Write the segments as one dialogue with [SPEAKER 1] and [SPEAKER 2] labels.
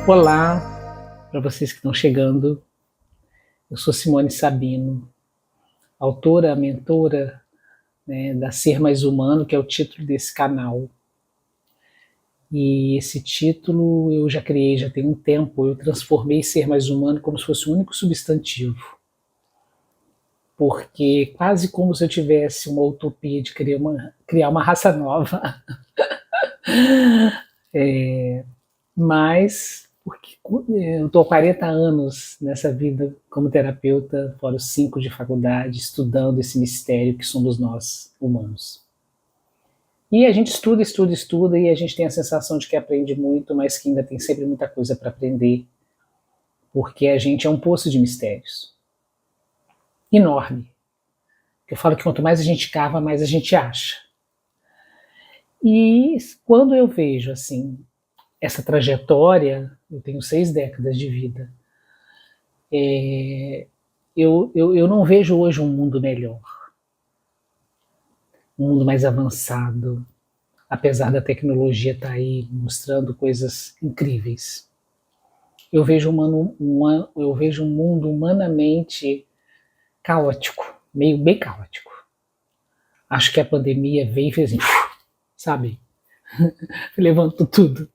[SPEAKER 1] Olá, para vocês que estão chegando, eu sou Simone Sabino, autora, mentora, da Ser Mais Humano, que é o título desse canal. E esse título eu já criei, já tem um tempo, eu transformei Ser Mais Humano como se fosse o único substantivo. Porque quase como se eu tivesse uma utopia de criar uma raça nova. Mas porque eu estou há 40 anos nessa vida como terapeuta, fora os 5 de faculdade, estudando esse mistério que somos nós, humanos. E a gente estuda, estuda, estuda, e a gente tem a sensação de que aprende muito, mas que ainda tem sempre muita coisa para aprender, porque a gente é um poço de mistérios. Enorme. Eu falo que quanto mais a gente cava, mais a gente acha. E quando eu vejo, assim, essa trajetória, eu tenho 6 décadas de vida, eu não vejo hoje um mundo melhor, um mundo mais avançado, apesar da tecnologia estar aí mostrando coisas incríveis. Eu vejo um mundo humanamente caótico, meio bem caótico. Acho que a pandemia veio e fez assim, sabe? Levantou tudo.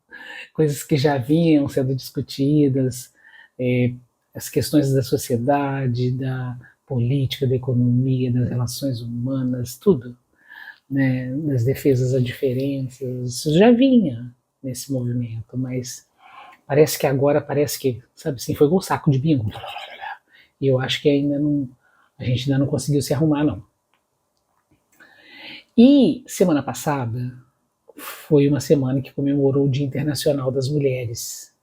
[SPEAKER 1] Coisas que já vinham sendo discutidas, as questões da sociedade, da política, da economia, das relações humanas, tudo, das defesas a diferenças, isso já vinha nesse movimento, mas parece que agora, sabe assim, foi igual um saco de bingo. E eu acho que a gente ainda não conseguiu se arrumar, não. E semana passada foi uma semana que comemorou o Dia Internacional das Mulheres.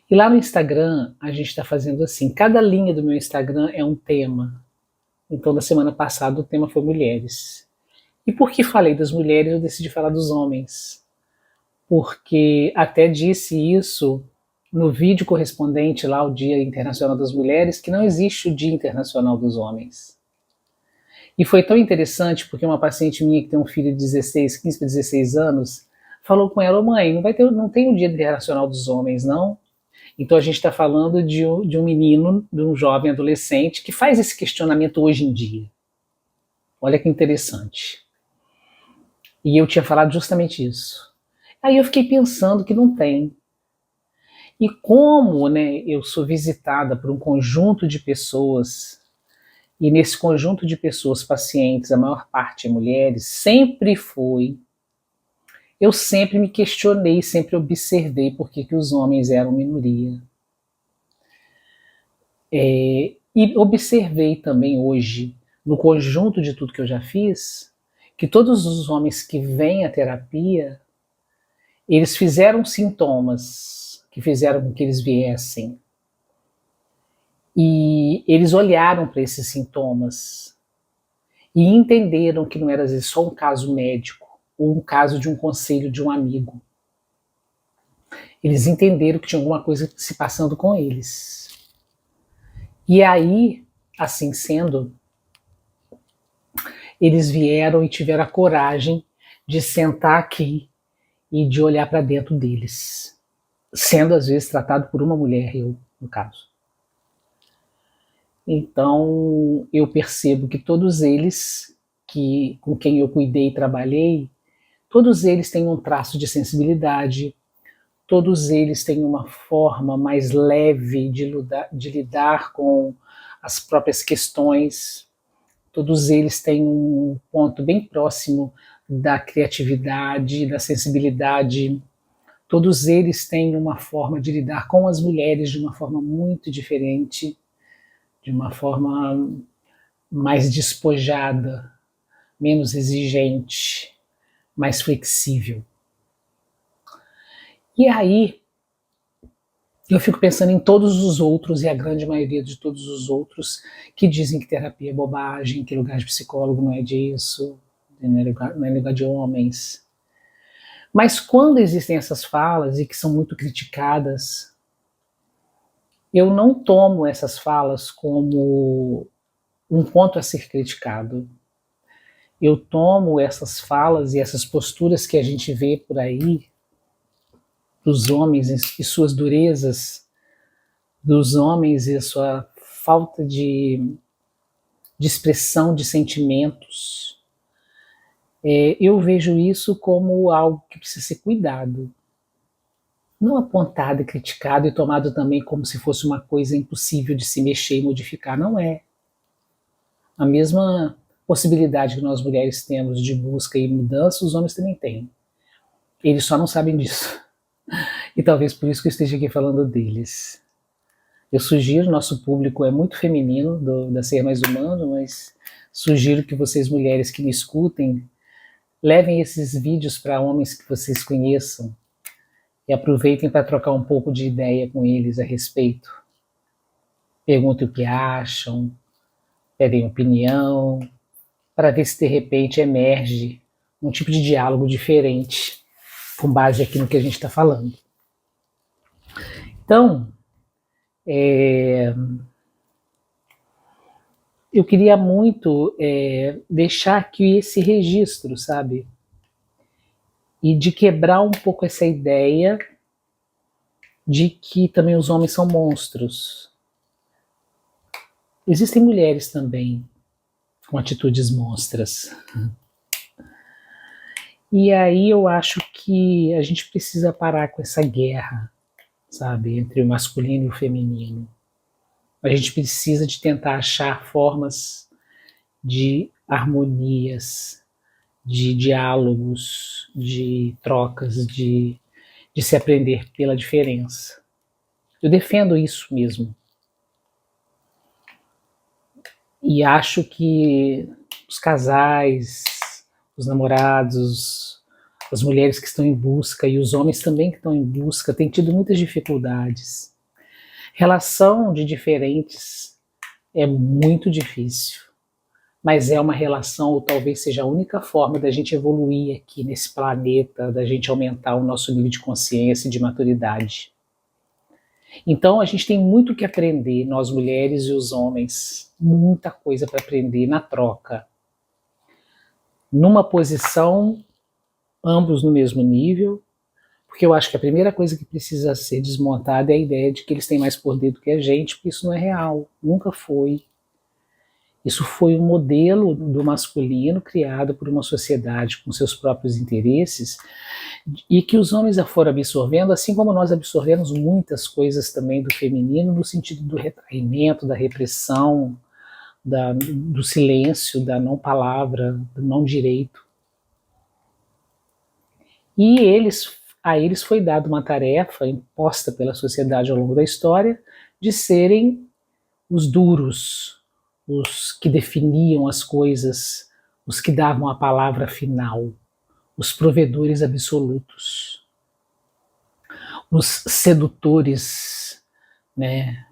[SPEAKER 1] E lá no Instagram a gente está fazendo assim, cada linha do meu Instagram é um tema. Então na semana passada o tema foi mulheres. E por que falei das mulheres, eu decidi falar dos homens. Porque até disse isso no vídeo correspondente lá ao Dia Internacional das Mulheres, que não existe o Dia Internacional dos Homens. E foi tão interessante porque uma paciente minha que tem um filho de 15 para 16 anos, falou com ela, mãe, não tem o Dia Internacional dos Homens, não? Então a gente está falando de um menino, de um jovem adolescente que faz esse questionamento hoje em dia. Olha que interessante. E eu tinha falado justamente isso. Aí eu fiquei pensando que não tem. E como eu sou visitada por um conjunto de pessoas, e nesse conjunto de pessoas pacientes, a maior parte é mulheres, eu sempre me questionei, sempre observei por que os homens eram minoria. E observei também hoje, no conjunto de tudo que eu já fiz, que todos os homens que vêm à terapia, eles fizeram sintomas que fizeram com que eles viessem. E eles olharam para esses sintomas e entenderam que não era às vezes só um caso médico ou um caso de um conselho de um amigo. Eles entenderam que tinha alguma coisa se passando com eles. E aí, assim sendo, eles vieram e tiveram a coragem de sentar aqui e de olhar para dentro deles, sendo às vezes tratado por uma mulher, eu, no caso. Então, eu percebo que todos eles, com quem eu cuidei e trabalhei, todos eles têm um traço de sensibilidade, todos eles têm uma forma mais leve de lidar com as próprias questões, todos eles têm um ponto bem próximo da criatividade, da sensibilidade, todos eles têm uma forma de lidar com as mulheres de uma forma muito diferente, de uma forma mais despojada, menos exigente, mais flexível. E aí, eu fico pensando em todos os outros, e a grande maioria de todos os outros, que dizem que terapia é bobagem, que lugar de psicólogo não é disso, não é lugar de homens. Mas quando existem essas falas, e que são muito criticadas, eu não tomo essas falas como um ponto a ser criticado. Eu tomo essas falas e essas posturas que a gente vê por aí dos homens e suas durezas, dos homens e a sua falta de expressão de sentimentos, eu vejo isso como algo que precisa ser cuidado. Não apontado e criticado e tomado também como se fosse uma coisa impossível de se mexer e modificar. Não é. A mesma possibilidade que nós mulheres temos de busca e mudança, os homens também têm. Eles só não sabem disso. E talvez por isso que eu esteja aqui falando deles. Eu sugiro, nosso público é muito feminino, da Ser Mais Humano, mas sugiro que vocês mulheres que me escutem, levem esses vídeos para homens que vocês conheçam e aproveitem para trocar um pouco de ideia com eles a respeito. Perguntem o que acham, pedem opinião, para ver se de repente emerge um tipo de diálogo diferente, com base aqui no que a gente está falando. Então, eu queria muito deixar aqui esse registro, sabe? E de quebrar um pouco essa ideia de que também os homens são monstros. Existem mulheres também com atitudes monstras. E aí eu acho que a gente precisa parar com essa guerra, sabe, entre o masculino e o feminino. A gente precisa de tentar achar formas de harmonias, de diálogos, de trocas, de se aprender pela diferença. Eu defendo isso mesmo. E acho que os casais, os namorados, as mulheres que estão em busca e os homens também que estão em busca têm tido muitas dificuldades. Relação de diferentes é muito difícil, mas é uma relação, ou talvez seja a única forma da gente evoluir aqui nesse planeta, da gente aumentar o nosso nível de consciência e de maturidade. Então a gente tem muito que aprender, nós mulheres e os homens, muita coisa para aprender na troca. Numa posição, ambos no mesmo nível, porque eu acho que a primeira coisa que precisa ser desmontada é a ideia de que eles têm mais poder do que a gente, porque isso não é real, nunca foi. Isso foi um modelo do masculino criado por uma sociedade com seus próprios interesses e que os homens já foram absorvendo, assim como nós absorvemos muitas coisas também do feminino, no sentido do retraimento, da repressão, do silêncio, da não palavra, do não direito. E a eles foi dada uma tarefa imposta pela sociedade ao longo da história de serem os duros, os que definiam as coisas, os que davam a palavra final, os provedores absolutos, os sedutores, né,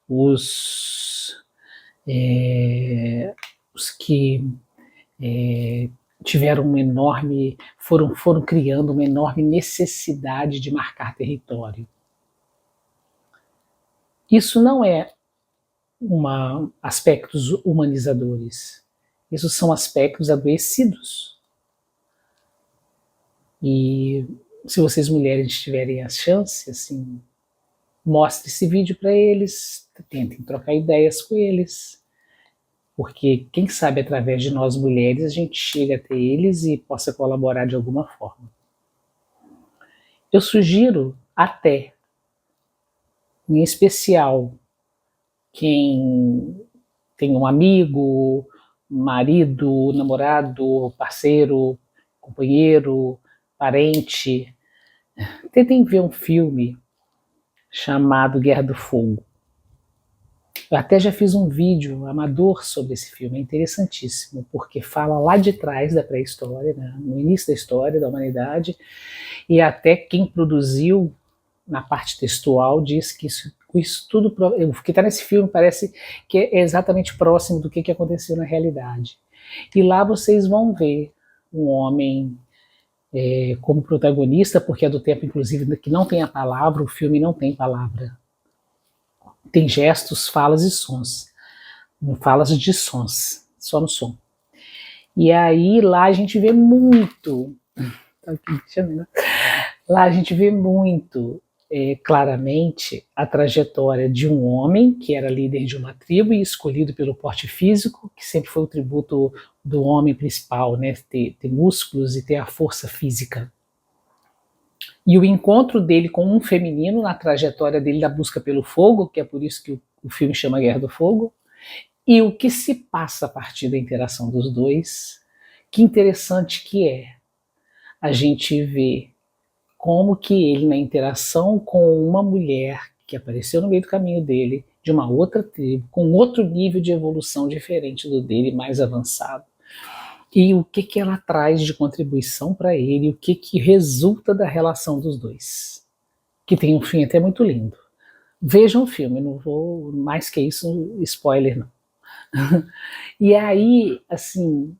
[SPEAKER 1] os que tiveram uma enorme, foram criando uma enorme necessidade de marcar território. Isso não é aspectos humanizadores. Isso são aspectos adoecidos. E se vocês mulheres tiverem a chance, assim, mostre esse vídeo para eles, tentem trocar ideias com eles, porque quem sabe através de nós mulheres a gente chega até eles e possa colaborar de alguma forma. Eu sugiro até, em especial, quem tem um amigo, marido, namorado, parceiro, companheiro, parente, tentem ver um filme chamado Guerra do Fogo. Eu até já fiz um vídeo amador sobre esse filme, é interessantíssimo, porque fala lá de trás da pré-história, né, no início da história da humanidade, e até quem produziu, na parte textual, diz que isso tudo, o que está nesse filme parece que é exatamente próximo do que aconteceu na realidade. E lá vocês vão ver um homem como protagonista, porque é do tempo, inclusive, que não tem a palavra, o filme não tem palavra. Tem gestos, falas e sons. Não falas de sons, só no som. E aí lá a gente vê muito... Lá a gente vê muito claramente a trajetória de um homem que era líder de uma tribo e escolhido pelo porte físico, que sempre foi o tributo do homem principal, né? Ter músculos e ter a força física. E o encontro dele com um feminino na trajetória dele da busca pelo fogo, que é por isso que o filme chama Guerra do Fogo, e o que se passa a partir da interação dos dois. Que interessante que é a gente ver como que ele, na interação com uma mulher que apareceu no meio do caminho dele, de uma outra tribo, com outro nível de evolução diferente do dele, mais avançado, e o que ela traz de contribuição para ele, o que resulta da relação dos dois, que tem um fim até muito lindo. Vejam o filme, não vou mais que isso, spoiler não. E aí, assim,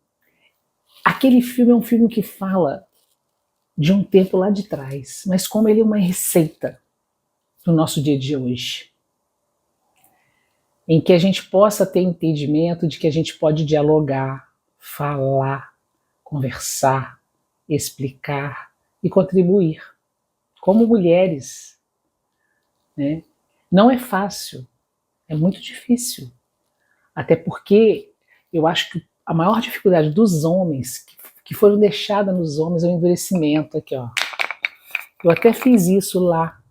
[SPEAKER 1] aquele filme é um filme que fala de um tempo lá de trás, mas como ele é uma receita do nosso dia a dia hoje, em que a gente possa ter entendimento de que a gente pode dialogar, falar, conversar, explicar e contribuir como mulheres, né? Não é fácil, é muito difícil, até porque eu acho que a maior dificuldade dos homens, que foram deixadas nos homens, é o endurecimento. Aqui, ó. Eu até fiz isso lá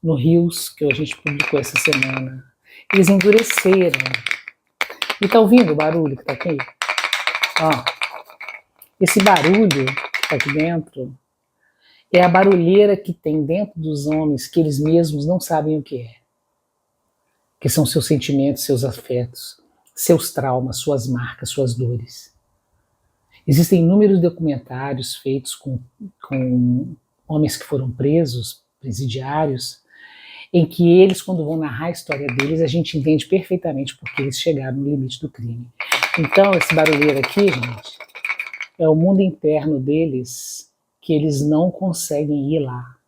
[SPEAKER 1] no Rios, que a gente publicou essa semana. Eles endureceram. E tá ouvindo o barulho que tá aqui? Ó, esse barulho que tá aqui dentro é a barulheira que tem dentro dos homens que eles mesmos não sabem o que é. Que são seus sentimentos, seus afetos, seus traumas, suas marcas, suas dores. Existem inúmeros documentários feitos com homens que foram presos, presidiários, em que eles, quando vão narrar a história deles, a gente entende perfeitamente porque eles chegaram no limite do crime. Então, esse barulheiro aqui, gente, é o mundo interno deles, que eles não conseguem ir lá.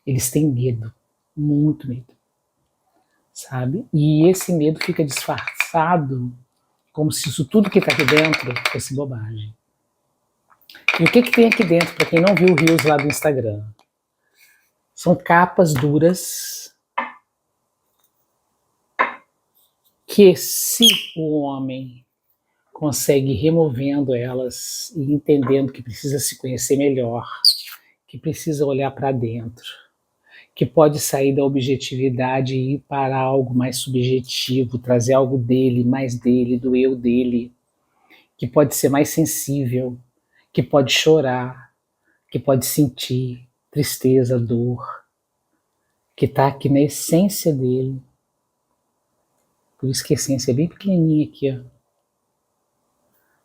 [SPEAKER 1] Eles têm medo, muito medo, sabe? E esse medo fica disfarçado como se isso tudo que está aqui dentro fosse bobagem. E o que tem aqui dentro, para quem não viu o Reels lá do Instagram? São capas duras que, se o homem consegue ir removendo elas e entendendo que precisa se conhecer melhor, que precisa olhar para dentro, que pode sair da objetividade e ir para algo mais subjetivo, trazer algo dele, mais dele, do eu dele, que pode ser mais sensível, que pode chorar, que pode sentir tristeza, dor, que está aqui na essência dele. Por isso que a essência é bem pequenininha aqui, ó.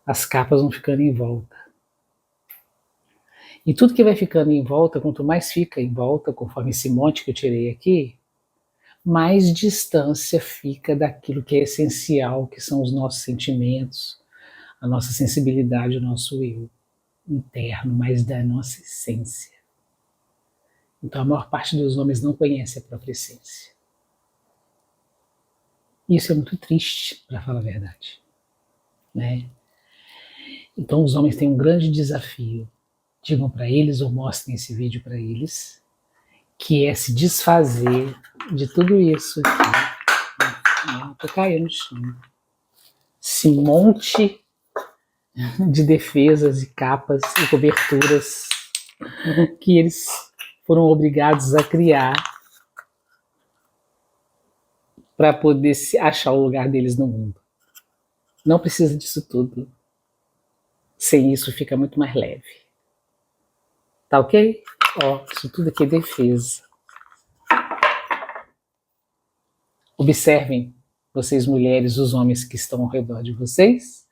[SPEAKER 1] As capas vão ficando em volta. E tudo que vai ficando em volta, quanto mais fica em volta, conforme esse monte que eu tirei aqui, mais distância fica daquilo que é essencial, que são os nossos sentimentos, a nossa sensibilidade, o nosso eu interno, mas da nossa essência. Então a maior parte dos homens não conhece a própria essência. Isso é muito triste, para falar a verdade, né? Então os homens têm um grande desafio. Digam para eles ou mostrem esse vídeo para eles, que é se desfazer de tudo isso aqui. Tô caindo no chão. Esse monte de defesas e capas e coberturas que eles foram obrigados a criar para poder achar o lugar deles no mundo. Não precisa disso tudo. Sem isso fica muito mais leve. Tá ok? Ó, isso tudo aqui é defesa. Observem, vocês mulheres, os homens que estão ao redor de vocês,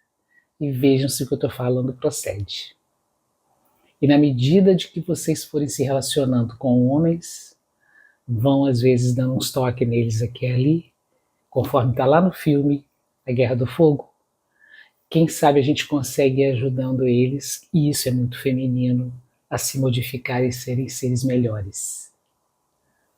[SPEAKER 1] e vejam se o que eu estou falando procede. E na medida de que vocês forem se relacionando com homens, vão às vezes dando uns toques neles aqui e ali, conforme está lá no filme A Guerra do Fogo. Quem sabe a gente consegue ir ajudando eles, e isso é muito feminino, a se modificar e serem seres melhores.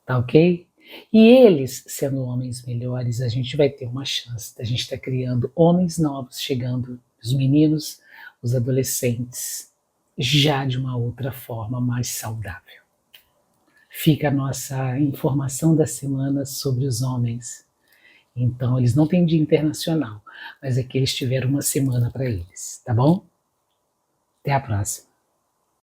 [SPEAKER 1] Tá ok? E eles, sendo homens melhores, a gente vai ter uma chance da gente estar criando homens novos, chegando os meninos, os adolescentes, já de uma outra forma mais saudável. fica a nossa informação da semana sobre os homens. Então, eles não têm dia internacional, mas é que eles tiveram uma semana para eles, tá bom? Até a próxima.